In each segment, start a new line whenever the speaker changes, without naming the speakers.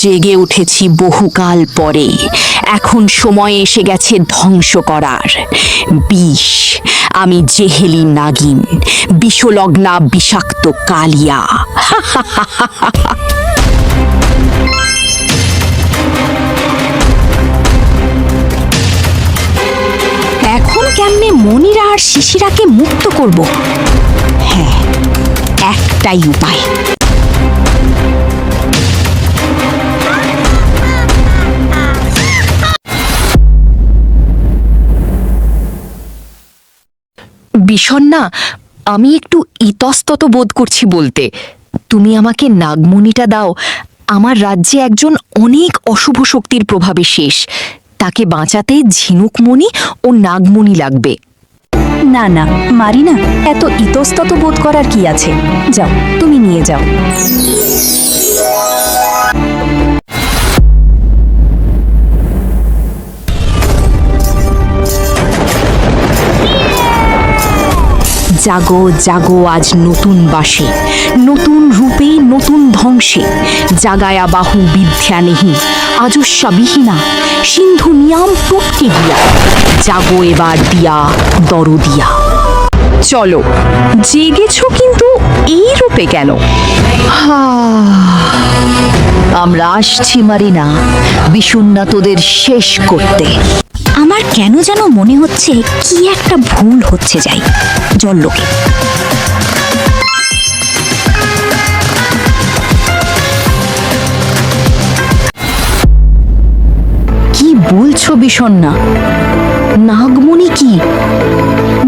জেগে উঠেছি বহুকাল পরে, এখন সময় এসে গেছে ধ্বংস করার। বিষ, আমি জেহেলি নাগিন, বিষলগ্না বিষাক্ত কালিয়া। এখন কেমনে মনিরা আর শিশিরাকে মুক্ত করব? হ্যাঁ, একটাই উপায়। বিষণ্ণা, আমি একটু ইতস্তত বোধ করছি বলতে। তুমি আমাকে নাগমণিটা দাও। আমার রাজ্যে একজন অনেক অশুভ শক্তির প্রভাবে শেষ। তাকে বাঁচাতে ঝিনুকমণি ও নাগমণি লাগবে।
না না মারিনা, এত ইতস্তত বোধ করার কি আছে? যাও, তুমি নিয়ে যাও।
জাগো জাগো আজ নতুন বাসে, নতুন রূপে নতুন ধ্বংসে। জাগায়া বাহু বিদ্যা নেহি, আজস্যা বিহীনা, সিন্ধু নিয়াম টপকে গিয়া। জাগো এবার দিয়া দরদিয়া। চলো, জেগেছ কিন্তু এই রূপে কেন?
আমরা আসছি মারিনা, বিষণ্ণা তোদের শেষ করতে।
আমার কেন যেন মনে হচ্ছে কি একটা ভুল হচ্ছে যাই জললোকে।
কি বলছো বিষণ্ণা? নাগমণি কি?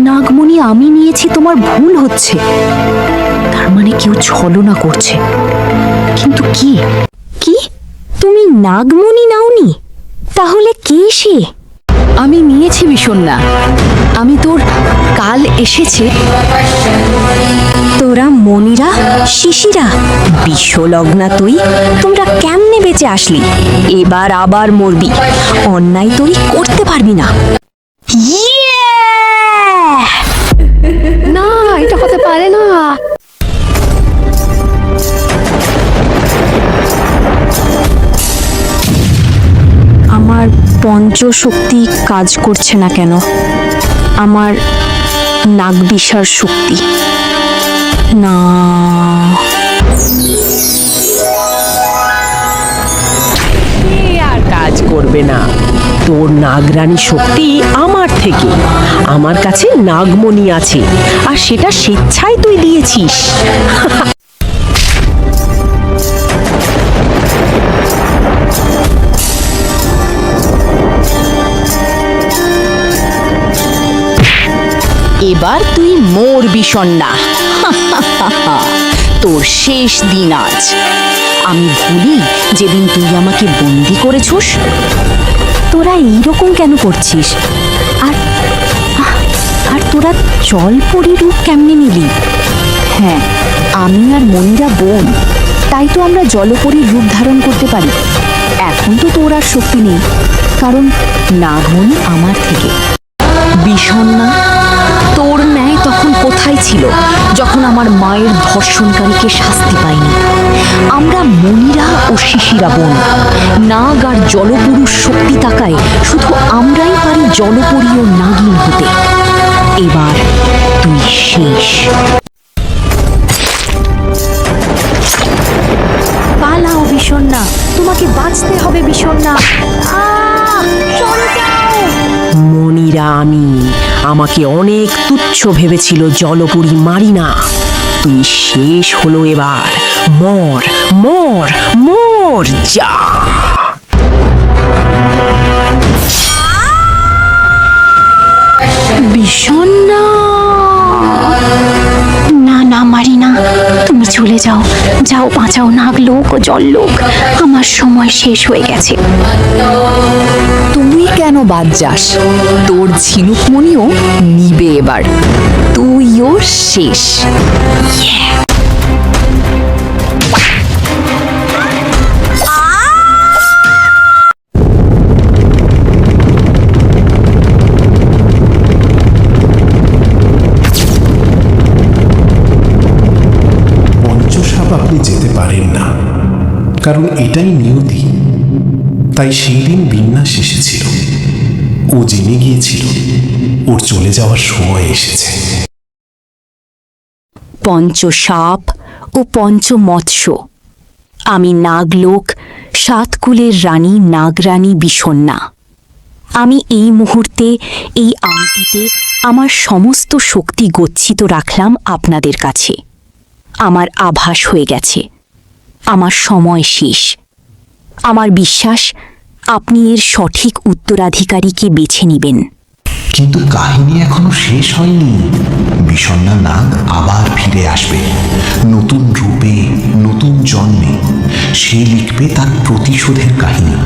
নাগমণি আমি নিয়েছি, তোমার ভুল হচ্ছে। তার মানে কেউ ছলনা করছে, কিন্তু কি?
কি, তুমি নাগমণি নাওনি? তাহলে কে সে?
আমি নিয়েছি বিষণ্ণা। আমি তোর কাল এসেছে।
তোরা মনিরা, শিশিরা, বিষলগ্না তুই, তোমরা কেমনে বেঁচে আসলি? এবার আবার মরবি, অন্যায় তুই করতে পারবি না।
না, এটা হতে পারে না।
আমার পঞ্চশক্তি কাজ করছে না কেন? আমার নাগবিষার শক্তি না।
আর কাজ করবে না। তোর নাগরানী শক্তি আমার থেকে। আমার কাছে নাগমণি আছে, আর সেটা স্বেচ্ছায় তুই দিয়েছিস।
এবার তুই মোর বিষণ্ণা। তোর শেষ দিন আজ। আমি ভুলি যেদিন তুই আমাকে বন্দি করেছস।
তোরা এইরকম কেন করছিস? আর আর তোরা জলপরি রূপ কেমনে নিলি?
হ্যাঁ, আমি আর মনিরা বোন, তাই তো আমরা জলপরীর রূপ ধারণ করতে পারি। এখন তো তোর আর শক্তি নেই, কারণ নাগমণি আমার থেকে।
বিষণ্ণা, তোর ন্যায় তখন কোথায় ছিল যখন আমার মায়ের ধর্ষণকারীকে শাস্তি পাইনি? আমরা মনিরা ও শিশিরা বোন। নাগ আর জলপুরুষ শক্তি তাকায় শুধু আমরাই পারি জলপরী ও নাগিন হতে। এবার তুই শেষ।
পালাও বিষণ্ণা, তোমাকে বাঁচতে হবে বিষণ্ণা।
মনিরা আমি, আমাকে অনেক তুচ্ছ ভেবেছিল জলপুরী মারিনা। তুই শেষ হলো এবার। মর মর মর যা।
বিষণ্ণা, না না মারিনা, তুমি চলে যাও। যাও, বাঁচাও নাগলোক ও জললোক। আমার সময় শেষ হয়ে গেছে।
তুই কেন বাদ যাস? তোর ঝিনুকমণিও নিবে এবার। তুইও শেষ।
কারণ এটাই নিয়তি। তাই সেই দিন বিন্যাস এসেছিল, ও জেনে গিয়েছিল ওর চলে যাওয়ার সময় এসেছে।
পঞ্চসাপ ও পঞ্চমৎস্য। আমি নাগলোক, সাতকুলের রানী নাগরানী বিষণ্ণা। আমি এই মুহূর্তে এই আংটিতে আমার সমস্ত শক্তি গচ্ছিত রাখলাম আপনাদের কাছে। আমার আভাস হয়ে গেছে, আমার সময় শেষ। আমার বিশ্বাস আপনি এর সঠিক উত্তরাধিকারীকে বেছে নেবেন।
কিন্তু কাহিনী এখনো শেষ হয়নি। বিষণ্ণা নাগ আবার ফিরে আসবে, নতুন রূপে, নতুন জন্মে। সে লিখবে তার প্রতিশোধের কাহিনী।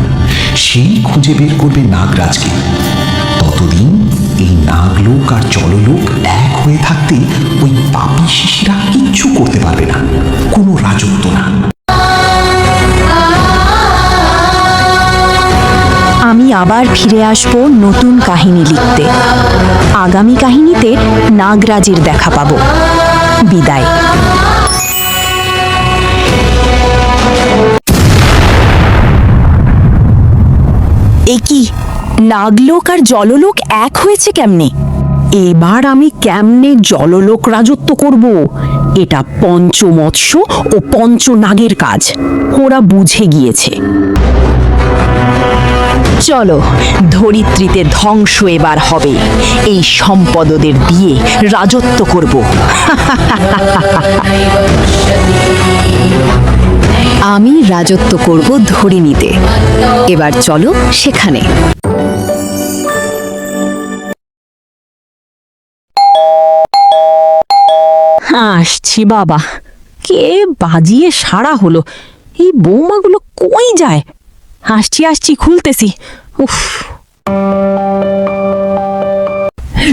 সেই খুঁজে বের করবে নাগরাজকে। ততদিন এই নাগলোক আর জললোক এক হয়ে থাকতে ওই পাপী শিশিরা কিচ্ছু করতে পারবে না, কোনো রাজত্ব না।
আমি আবার ফিরে আসব নতুন কাহিনী লিখতে। আগামী কাহিনীতে নাগরাজের দেখা পাব। বিদায়। এ কি, নাগলোক আর জললোক এক হয়েছে কেমনে?
এবার আমি কেমনে জললোক রাজত্ব করব? এটা পঞ্চমৎস্য ও পঞ্চনাগের কাজ। ওরা বুঝে গিয়েছে।
চলো, ধরিত্রীতে ধ্বংস এবার হবে। এই সম্পদদের দিয়ে রাজত্ব করব।
আমি রাজত্ব করব ধরিনীতে। এবার চলো সেখানে।
আসছি বাবা। কে বাজিয়ে সারা হলো? এই বৌমাগুলো কই যায়? আসছি আসছি, খুলতেছি। উফ,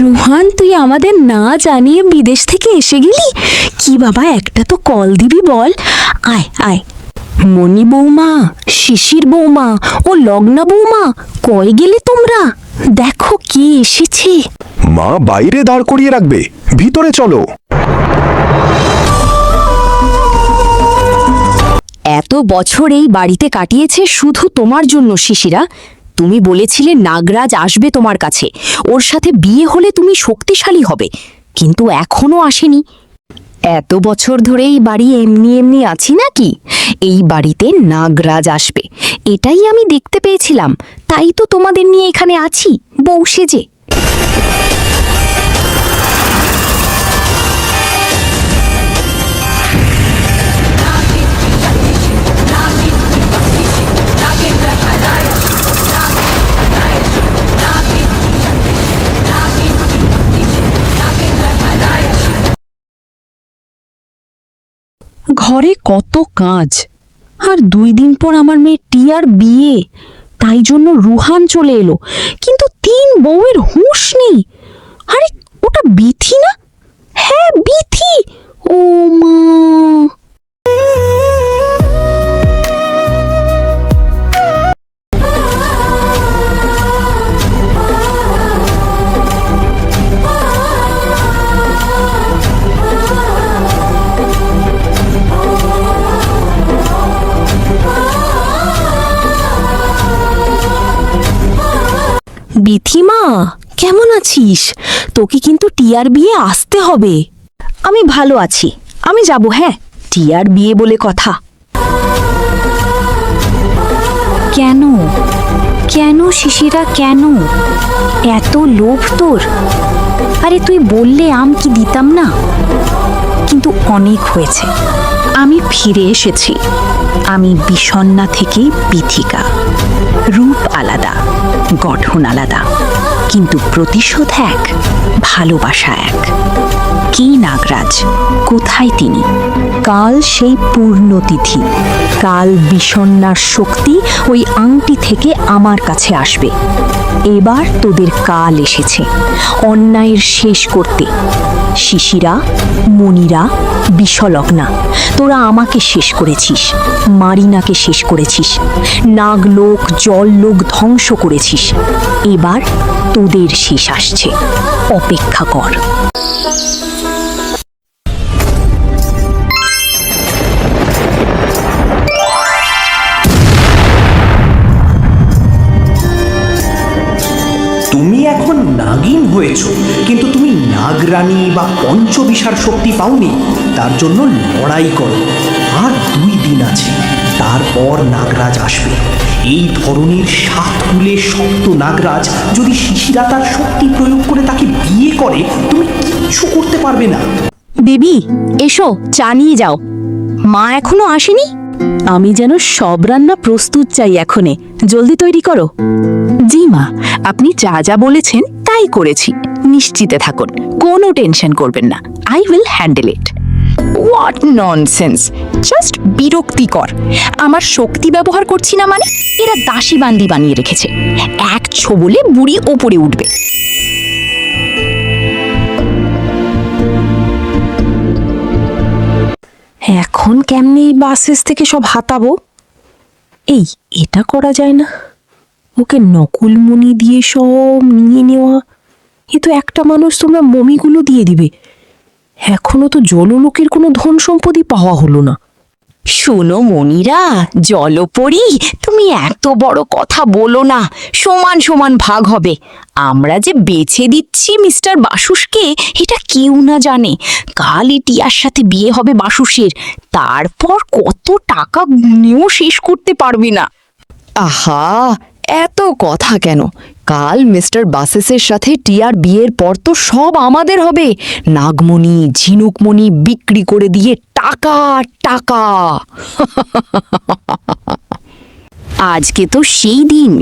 রুহান, তুই আমাদের না জানিয়ে বিদেশ থেকে এসে গেলি? কি বাবা, একটা তো কল দিবি বল। আয় আয়। মণি বৌমা, শিশির বৌমা ও লগ্না বৌমা, কই গেলে তোমরা? দেখো কে এসেছে।
মা বাইরে দাঁড় করিয়ে রাখবে, ভিতরে চলো।
এত বছর এই বাড়িতে কাটিয়েছে শুধু তোমার জন্য শিশিরা। তুমি বলেছিলে নাগরাজ আসবে তোমার কাছে, ওর সাথে বিয়ে হলে তুমি শক্তিশালী হবে, কিন্তু এখনো আসেনি। এত বছর ধরে এই বাড়ি এমনি এমনি আছি নাকি? এই বাড়িতে নাগরাজ আসবে এটাই আমি দেখতে পেয়েছিলাম, তাই তো তোমাদের নিয়ে এখানে আছি বউ সেজে।
ঘরে কত কাজ, আর 2 দিন পর আমার মেয়ে টিয়ার বিয়ে। তাই জন্য রুহান চলে এলো, কিন্তু 3 বউয়ের হুঁশ নেই। আরে ওটা বিথি না? হ্যাঁ বিথি। ও মা, বিথিমা কেমন আছিস? তোকে কিন্তু টিয়ার বিয়ে আসতে হবে। আমি ভালো আছি, আমি যাব। হ্যাঁ, টিয়ার বিয়ে বলে কথা। কেন কেন শিশিরা, কেন এত লোভ তোর? আরে তুই বললে আম কি দিতাম না? কিন্তু অনেক হয়েছে, আমি ফিরে এসেছি। আমি বিষণ্ণা থেকে বিথিকা। রূপ আলাদা, গঠন আলাদা, কিন্তু প্রতিশোধ এক, ভালোবাসা এক। কি নাগরাজ, কোথায় তিনি? কাল সেই পূর্ণতিথি, কাল বিষণ্ণার শক্তি ওই আংটি থেকে আমার কাছে আসবে। এবার তোদের কাল এসেছে অন্যায়ের শেষ করতে। শিশিরা, মণিরা, বিষলগ্না, তোরা আমাকে শেষ করেছিস, মারিনাকে শেষ করেছিস, নাগলোক জললোক ধ্বংস করেছিস। এবার তোদের শেষ আসছে, অপেক্ষা কর।
নাগিন হয়েছ, কিন্তু তুমি নাগরানী বা পঞ্চবিশার শক্তি পাওনি। তার জন্য লড়াই করো। আর 2 দিন আছে, তারপর নাগরাজ আসবে। এই ধরনের 7 কুলের সপ্ত নাগরাজ যদি শিশিরা তার শক্তি প্রয়োগ করে তাকে বিয়ে করে, তুমি কিচ্ছু করতে পারবে না।
বেবি এসো, চা নিয়ে যাও। মা এখনো আসেনি? আমি যেন সব রান্না প্রস্তুত চাই এখনে, জলদি তৈরি করো। জি মা, আপনি যা যা বলেছেন তাই করেছি। নিশ্চিতে থাকুন, কোনো টেনশন করবেন না। I will handle it. What nonsense, just বিরক্তিকর। আমার শক্তি ব্যবহার করছি না মানে? এরা দাসী বান্দি বানিয়ে রেখেছে। এক ছোবলে বুড়ি ওপরে উঠবে। এখন কেমনে বাসেস থেকে সব হাতাবো? এটা করা যায় না। ওকে নকুলমণি দিয়ে সব নিয়ে নেওয়া। এ তো একটা মানুষ, তোমরা মমিগুলো দিয়ে দিবে। এখনো তো জললোকের কোনো ধন সম্পত্তি পাওয়া হলো না। শোনো মনিরা, জলপরি, তুমি এত বড় কথা বলো না। সমান সমান ভাগ হবে। আমরা যে বেছে দিচ্ছি মিস্টার বাসুসকে, এটা কেউ না জানে। কালই টিয়ার সাথে বিয়ে হবে বাসুসের, তারপর কত টাকা গুনেও শেষ করতে পারবে না।
আহা, এত কথা কেন? কাল মিস্টার বাসেসের সাথে টিয়ার বিয়ের পর তো সব আমাদের হবে। নাগমণি, ঝিনুকমণি বিক্রি করে দিয়ে টাকা টাকা।
আজকে তো সেই দিন,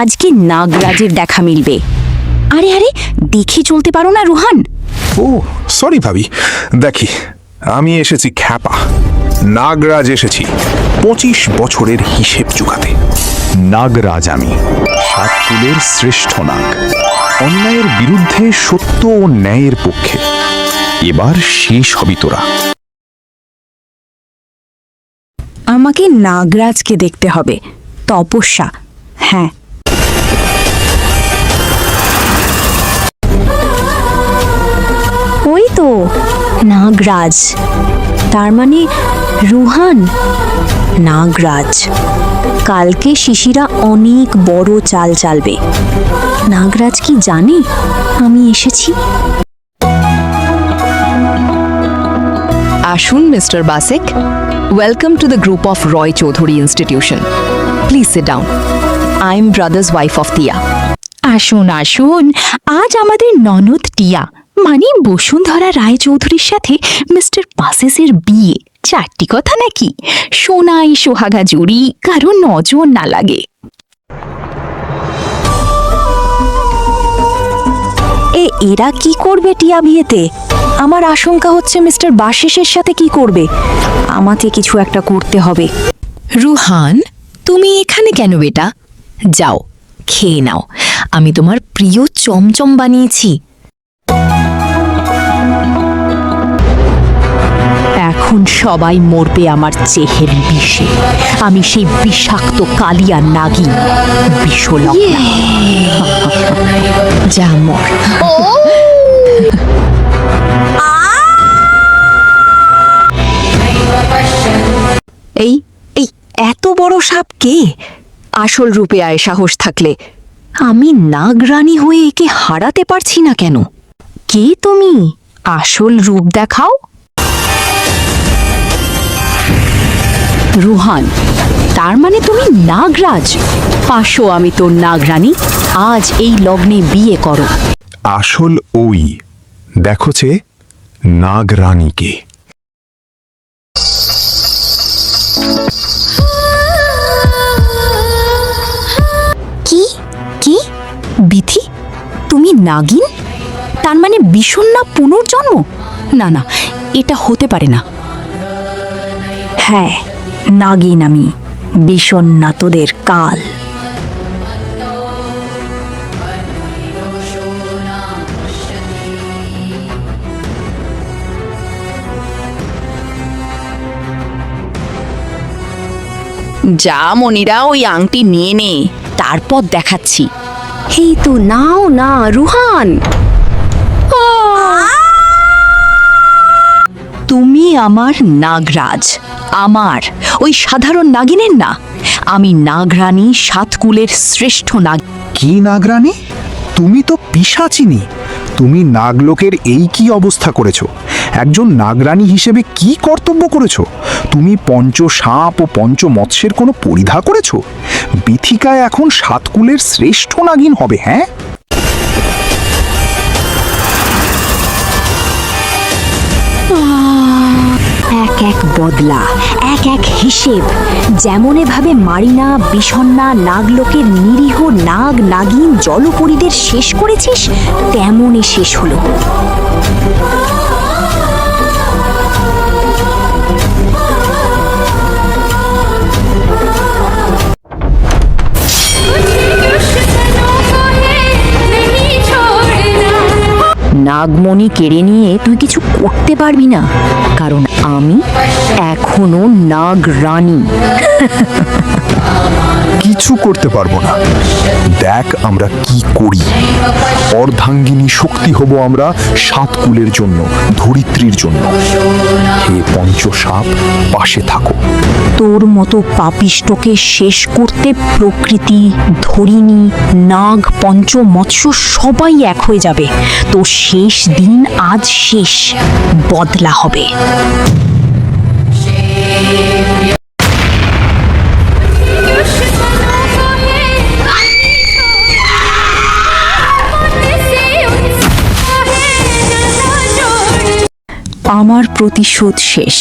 আজকে নাগরাজের দেখা মিলবে। আরে আরে, দেখে চলতে পারো না রুহান?
ও সরি ভাবি, দেখি আমি এসেছি খ্যাপা। নাগরাজ এসেছি 25 বছরের হিসেব চুকাতে। নাগরাজ আমি, 7 কুলের শ্রেষ্ঠ নাগ। অন্যায়ের বিরুদ্ধে, সত্য ও ন্যায়ের পক্ষে। এবার শেষ হবি তোরা।
আমাকে নাগরাজকে দেখতে হবে। তপস্যা, হ্যাঁ। ওই তো নাগরাজ, তার মানে রুহান। নাগরাজ, কালকে শিশিরা অনেক বড় চাল চালবে। নাগরাজ কি জানে আমি এসেছি?
আসুন মিস্টার বাসেক, welcome to the group of Roy Chowdhury institution. Please sit down. I am brother's wife of Tia.
আসুন আসুন, আজ আমাদের ননদ টিয়া মানে বসুন্ধরা রায়চৌধুরীর সাথে মিস্টার বাসেসের বিয়ে। 4টি কথা নাকি? সোনাই সোহাগা জুড়ি, কারো নজর না লাগে। এরা কি করবে টিয়া বিয়েতে? আমার আশঙ্কা হচ্ছে মিস্টার বাসেসের সাথে কি করবে। আমাকে কিছু একটা করতে হবে।
রুহান, তুমি এখানে কেন বেটা? যাও, খেয়ে নাও। আমি তোমার প্রিয় চমচম বানিয়েছি।
এখন সবাই মরবে আমার চেহের বিষে। আমি সেই বিষাক্ত কালিয়া নাগিন, বিষলগ্না।
যা মর।
এই এই এত বড় সাপ কে?
আসল রূপে আয় সাহস থাকলে। আমি নাগরানী হয়ে একে হারাতে পারছি না কেন?
কে তুমি? আসল রূপ দেখাও। রুহান, তার মানে তুমি নাগরাজ। পাশো, আমি তোর নাগরানী। আজ এই লগ্নে বিয়ে করো।
আসল ওই, দেখো যে নাগরানীকে।
কি কি বিথি, তুমি নাগিন? তার মানে বিষণ্ণা পুনর্জন্ম? না না, এটা হতে পারে না। হ্যাঁ, নাগিন আমি, বিষণ্ণা তোদের কাল। যা মনিরা, ওই আংটি নিয়ে নে, তারপর দেখাচ্ছি। এই তো, নাও না রুহান। তুমি আমার নাগরাজ, আমার, ওই সাধারণ নাগিনের না। আমি নাগরানী, 7 কুলের শ্রেষ্ঠ নাগ।
কি নাগরানী?
তুমি তো পিশাচিনী। তুমি নাগলোকের এই কি অবস্থা করেছো? একজন নাগরানী হিসেবে কি কর্তব্য করেছো? তুমি পঞ্চ সাপ ও পঞ্চ মৎস্যের কোনো পরিধা করেছো? বিথিকায় এখন সাতকুলের শ্রেষ্ঠ নাগিন হবে, হ্যাঁ?
এক এক বদলা, এক এক হিসেব। যেমন এভাবে মারিনা, বিষণ্ণা, নাগলোকের নিরীহ নাগ নাগিন জলপরীদের শেষ করেছিস, তেমনই শেষ হলো। নাগমণি কেড়ে নিয়ে তুই কিছু করতে পারবি না, কারণ আমি এখনো নাগরানী।
কিছু করতে পারবো না। দেখ আমরা কি করি। অর্ধাঙ্গিনী শক্তি হব আমরা সাতকুলের জন্য, ধরিত্রীর জন্য। হে পঞ্চসাপ, পাশে থাকো।
তোর মতো পাপিষ্টকে শেষ করতে প্রকৃতি, ধরিণী, নাগ, পঞ্চ মৎস্য সবাই এক হয়ে যাবে। তোর শেষ দিন আজ শেষ, বদলা হবে।
আমার প্রতিশোধ শেষ।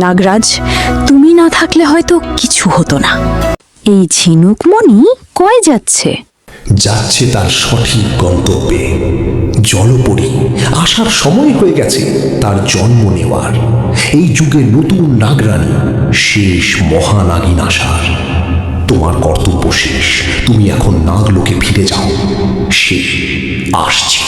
নাগরাজ, তুমি না থাকলে হয়তো কিছু হতো না। এই ঝিনুকমণি কয় যাচ্ছে?
যাচ্ছে তার সঠিক গন্তব্যে। জলপরী আসার সময় হয়ে গেছে তার জন্ম নেওয়ার। এই যুগে নতুন নাগরানী, শেষ মহানাগিন আসার। তোমার কর্তব্য শেষ, তুমি এখন নাগলোকে ফিরে যাও। সে আসছে।